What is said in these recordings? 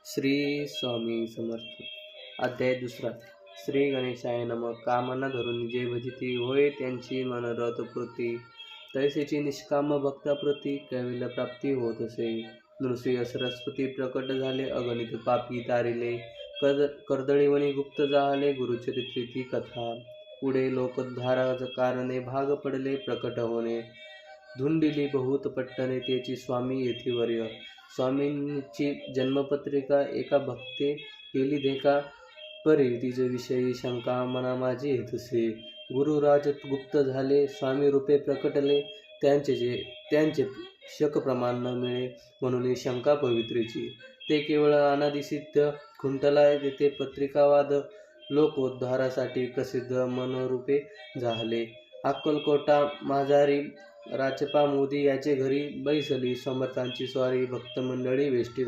श्री स्वामी समर्थ. अध्याय दुसरा. श्री गणेशाय नमः. कामना धरून जे भजिती होय त्यांची मनोरथ पूर्ती, तैसेची निष्काम भक्ताप्रती कैवल्य प्राप्ती होत असे. नृसिंह सरस्वती प्रकट झाले, अगणित पापी तारिले, कर्दळीवणी गुप्त जाहले, गुरुचरित्री ती कथा. पुढे लोकोद्धारा कारणे भाग पडले प्रकट होणे, धुंडिली बहुत पट्टणे त्याची स्वामी येथीवर्य. स्वामींची जन्मपत्रिका एका भक्ते केली देखा, परी तिज विषयी शंका मना माझी हेतुसे. गुरुराज गुप्त झाले, स्वामी रूपे प्रकटले, त्यांचे शक प्रमाण न मिळे, म्हणून शंका पवित्रीची. ते केवळ अनादिसिद्ध खुंटलाय तेथे पत्रिकावाद, लोकोद्धारासाठी प्रसिद्ध मनोरूपे झाले. अक्कलकोटा माझारी राचपा मोदी याचे घरी बैसली, समर्थांची स्वारी भक्तमंडळी वेष्टीत.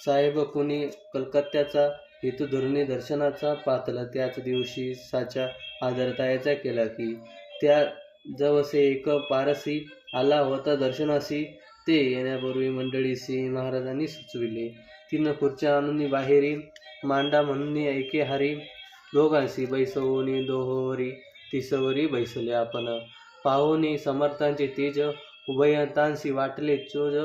साहेब कुणी कलकत्त्याचा हेतू धरुनी दर्शनाचा पातला, त्याच दिवशी साच्या आदरतायाचा केला की. त्या जवसे एक पारसी आला होता दर्शनासी, ते येण्यापूर्वी मंडळीसी महाराजांनी सुचविले. 3 खुर्च्या आणून बाहेरी मांडा म्हणून एके हारी, दोघांशी बैसवोनी दोहोवरी तिसवरी बैसले आपण. पाहुनी समर्थांचे तेज, उभयतांशी वाटले चोज.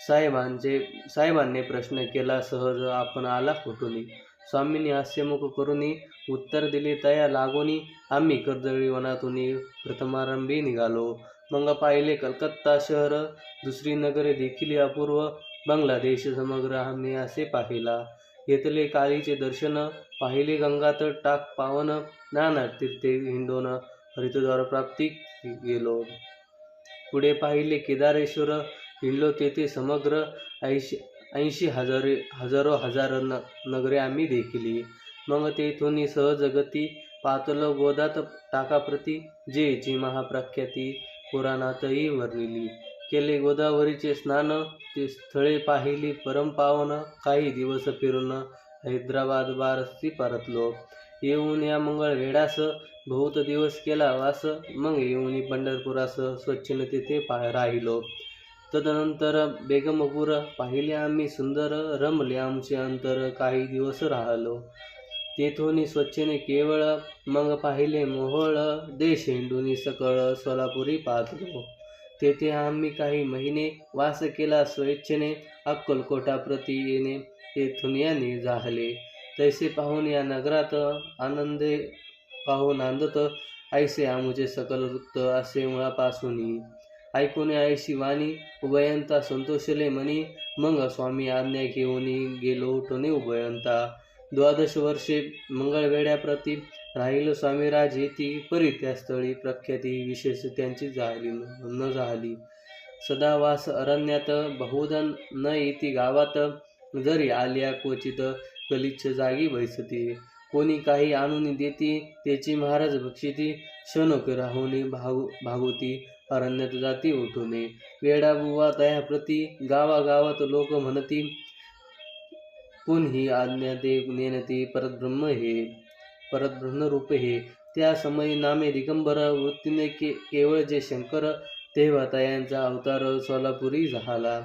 साहेबांनी प्रश्न केला सहज, आपण आला कुठुनी. स्वामींनी हास्यमुख करुनी उत्तर दिले, तया लागोनी आम्ही कर्दळी वनातून प्रथमारंभी निघालो. मग पाहिले कलकत्ता शहर, दुसरी नगरे देखील अपूर्व, बांगलादेश समग्र आम्ही असे पाहिला. घेतले कालीचे दर्शन, पाहिले गंगातट टाक पावन, नाना तीर्थे हिंडोन हरिद्वार प्राप्ती गेलो. पुढे पाहिले केदारेश्वर, हिंडलो तेथे समग्र 80 हजारो नगरे आम्ही देखिली. मग तेथून सहज गती पातलो गोदात टाकाप्रती, जेची महाप्रख्याती पुराणातही वर्णिली. केले गोदावरीचे स्नान, ते स्थळे पाहिली परमपावन. काही दिवस फिरून हैदराबाद बारसी परतलो. येऊन या मंगळवेढास बहुत दिवस केला वास. मग येऊन पंढरपुरास स्वच्छने तेथे राहिलो. तदनंतर बेगमपूर पाहिले आम्ही सुंदर, रमले आमचे अंतर, काही दिवस राहिलो तेथून स्वच्छने केवळ. मग पाहिले मोहोळ देश हिंडून सकळ, सोलापुरी पातलो. तेथे आम्ही काही महिने वास केला स्वेच्छेने. अक्कलकोटा प्रति येणे तेथून याने जाहले, तैसे पाहून या नगरात आनंदे पाहून नांदत, ऐसे आमुचे सकल वृत्त असे मुळापासून. ऐकून ऐशी वाणी उभयंता संतोषले मनी. मग स्वामी आज्ञा घेऊन गेलो उठून उभयंता. 12 वर्षे मंगळवेढ्याप्रती राहिलो स्वामीराज येती, परी त्या स्थळी प्रख्याती विशेष त्यांची न झाली. सदावास अरण्यात, बहुधन न येती गावात, जरी आल्या क्वचित गलिच्छ जागी बैसती. कोणी काही आणून देती, त्याची महाराज भक्षिती, क्षणोक राहुनी भागवती अरण्यात जाती उठूने. वेडा बुवा तयाप्रती गावागावात लोक म्हणती, कोणी आज्ञा दे नेनती परब्रह्मरूप हे. त्या समयी नामे दिगंबर, वृत्तीने केवळ जे शंकर, तेव्हा तयांचा अवतार सोलापुरी झाला.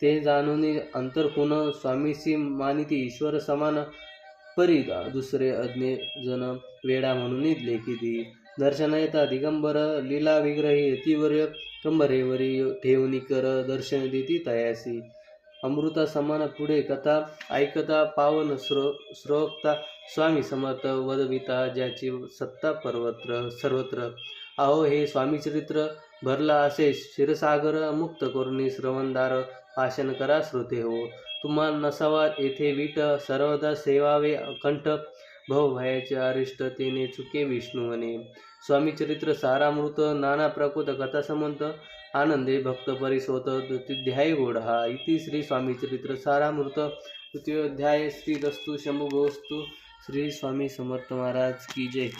ते जाणून अंतरखून स्वामीसी मानिती ईश्वर समान, परी दुसरे अज्ञे जन वेडा म्हणून लेखिती. दर्शन येता दिगंबर, लीला विग्रही यतिवर्य, कंबरेवरी ठेवणी कर दर्शन देती तयासी. अमृता समान पुढे कथा ऐकता, पावन श्रोवक्ता स्वामी समर्थ वदविता, ज्याची सत्ता सर्वत्र. अहो हे स्वामीचरित्र भरला असे क्षीरसागर, मुक्त करुणी श्रवणदार भाषण करा श्रोते हो. तुम्हा नसावा येथे वीट, सर्वदा सेवावे अकंठ, भवभयाचे अरिष्ट तेने चुके विष्णुवने. स्वामीचरित्र सारामृत, नाना प्रकृत कथा समंत, आनंदे भक्त परिसोत, द्वितीयाध्याय गोढा. इति श्री स्वामीचरित्र सारामृत तृतीयोध्याय. श्री दस्तु शंभुभोस्तु. श्री स्वामी समर्थ महाराज की जय.